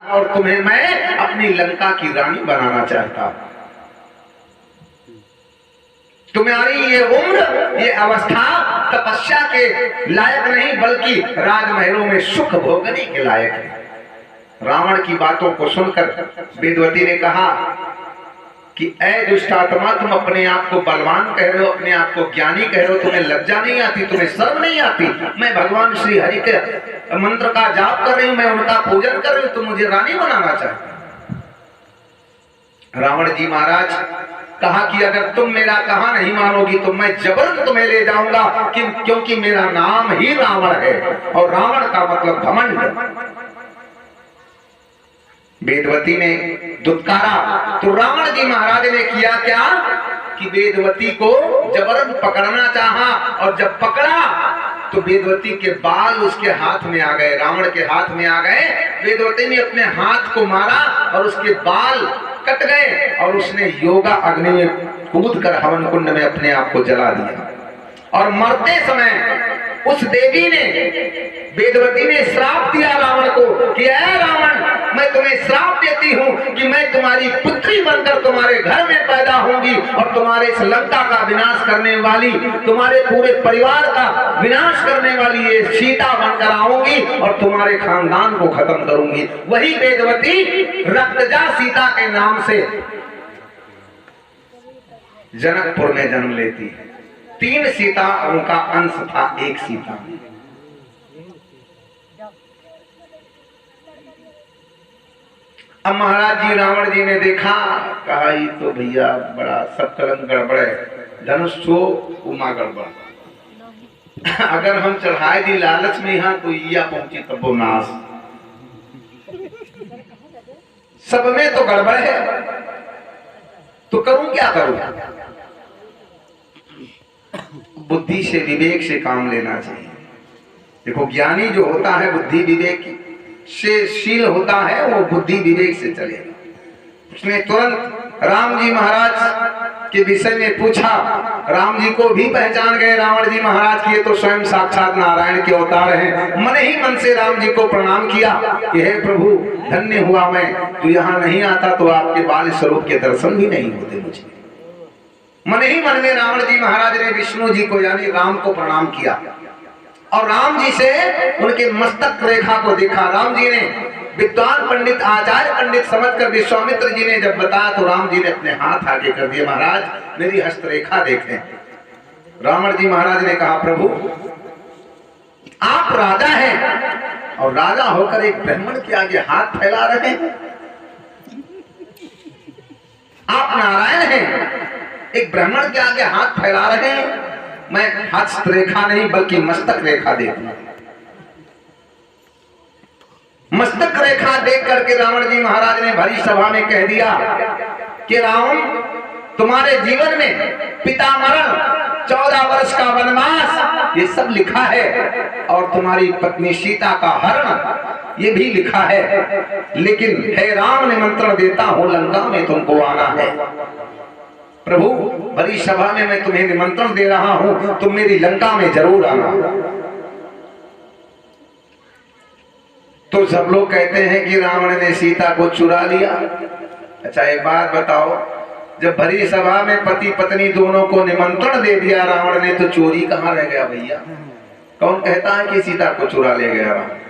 और तुम्हें मैं अपनी लंका की रानी बनाना चाहता हूं। तुम्हारी ये उम्र, ये अवस्था तपस्या के लायक नहीं बल्कि राजमहलों में सुख भोगने के लायक है। रावण की बातों को सुनकर वेदवती ने कहा कि ऐ दुष्टात्मा, तुम अपने आप को बलवान कह रहे हो, अपने आप को ज्ञानी कह रहे हो, तुम्हें लज्जा नहीं आती, तुम्हें शर्म नहीं आती। मैं भगवान श्री हरि के मंत्र का जाप कर रही हूं, मैं उनका पूजन कर रही हूं, तुम मुझे रानी बनाना चाहते। रावण जी महाराज कहा कि अगर तुम मेरा कहा नहीं मानोगी तो मैं जबरन तुम्हें ले जाऊंगा, क्योंकि मेरा नाम ही रावण है और रावण का मतलब घमंड। वेदवती ने दुत्कारा तो रावण जी महाराज ने किया क्या कि वेदवती को जबरन पकड़ना चाहा, और जब पकड़ा तो वेदवती के बाल उसके हाथ में आ गए, रावण के हाथ में आ गए। वेदवती ने अपने हाथ को मारा और उसके बाल कट गए और उसने योगा अग्नि में कूद कर हवन कुंड में अपने आप को जला दिया। और मरते समय उस देवी ने, वेदवती ने श्राप दिया रावण को कि ऐ रावण, मैं तुम्हें श्राप देती हूं कि मैं तुम्हारी पुत्री बनकर तुम्हारे घर में पैदा होंगी और तुम्हारे इस लंका का विनाश करने वाली, तुम्हारे पूरे परिवार का विनाश करने वाली ये सीता बनकर आऊंगी और तुम्हारे खानदान को खत्म करूंगी। वही वेदवती रक्तजा सीता के नाम से जनकपुर में जन्म लेती है। 3 सीताओं का अंश था एक सीता में। अब महाराज जी रावण जी ने देखा, कहा ये तो भैया बड़ा सब कलम गड़बड़ है, धनुष छो उमा गड़बड़। अगर हम चढ़ाए दी लालच में यहाँ तो या पहुंची तब वो नाश, सब में तो गड़बड़ है, तो करूं क्या करूं। बुद्धि से विवेक से काम लेना चाहिए। देखो ज्ञानी जो होता है बुद्धि विवेक से शील होता है, वो बुद्धि विवेक से चलेगा। उसने तुरंत राम जी महाराज के विषय में पूछा। राम जी को भी पहचान गए रावण जी महाराज की, ये तो स्वयं साक्षात नारायण के अवतार हैं। मन ही मन से राम जी को प्रणाम किया कि हे प्रभु, धन्य हुआ मैं, तो यहाँ नहीं आता तो आपके बाल स्वरूप के दर्शन भी नहीं होते मुझे। मन ही मन में रावण जी महाराज ने विष्णु जी को यानी राम को प्रणाम किया और राम जी से उनके मस्तक रेखा को देखा। राम जी ने विद्वान पंडित आचार्य पंडित समझकर विश्वामित्र जी ने जब बताया तो राम जी ने अपने हाथ आगे कर दिए, महाराज मेरी हस्तरेखा देखें। रावण जी महाराज ने कहा, प्रभु आप राजा हैं और राजा होकर एक ब्राह्मण के आगे हाथ फैला रहे हैं। आप नारायण हैं, एक ब्राह्मण के आगे हाथ फैला रहे हैं। मैं हस्त रेखा नहीं बल्कि मस्तक रेखा देखूं। मस्तक रेखा देख करके रावण जी महाराज ने भरी सभा में कह दिया कि रावण, तुम्हारे जीवन में पिता मरण, 14 वर्ष का वनवास, ये सब लिखा है और तुम्हारी पत्नी सीता का हरण ये भी लिखा है, लेकिन हे राम निमंत्रण देता हूं, लंका में तुमको आना है। प्रभु बड़ी सभा में मैं तुम्हें निमंत्रण दे रहा हूं, तुम मेरी लंका में जरूर आना। तो सब लोग कहते हैं कि रावण ने सीता को चुरा लिया। अच्छा एक बात बताओ, जब भरी सभा में पति पत्नी दोनों को निमंत्रण दे दिया रावण ने, तो चोरी कहां रह गया भैया? कौन कहता है कि सीता को चुरा ले गया रावण?